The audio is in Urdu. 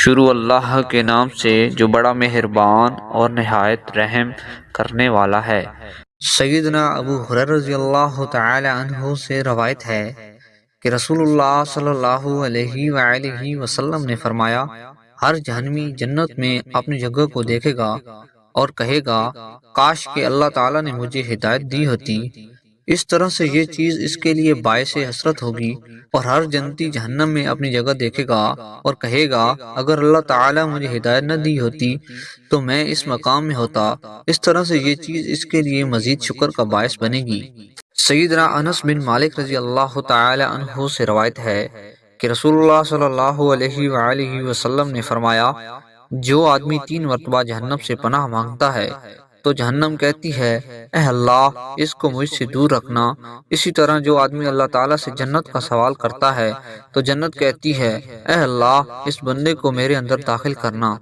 شروع اللہ کے نام سے جو بڑا مہربان اور نہایت رحم کرنے والا ہے۔ سیدنا ابو ہریرہ رضی اللہ تعالی عنہ سے روایت ہے کہ رسول اللہ صلی اللہ علیہ وآلہ وسلم نے فرمایا، ہر جہنمی جنت میں اپنی جگہ کو دیکھے گا اور کہے گا کاش کہ اللہ تعالیٰ نے مجھے ہدایت دی ہوتی۔ اس طرح سے یہ چیز اس کے لیے باعث حسرت ہوگی، اور ہر جنتی جہنم میں اپنی جگہ دیکھے گا اور کہے گا اگر اللہ تعالیٰ مجھے ہدایت نہ دی ہوتی تو میں اس مقام میں ہوتا۔ اس طرح سے یہ چیز اس کے لیے مزید شکر کا باعث بنے گی۔ سیدنا انس بن مالک رضی اللہ تعالی عنہ سے روایت ہے کہ رسول اللہ صلی اللہ علیہ وآلہ وسلم نے فرمایا، جو آدمی 3 مرتبہ جہنم سے پناہ مانگتا ہے تو جہنم کہتی ہے اے اللہ اس کو مجھ سے دور رکھنا۔ اسی طرح جو آدمی اللہ تعالیٰ سے جنت کا سوال کرتا ہے تو جنت کہتی ہے اے اللہ اس بندے کو میرے اندر داخل کرنا۔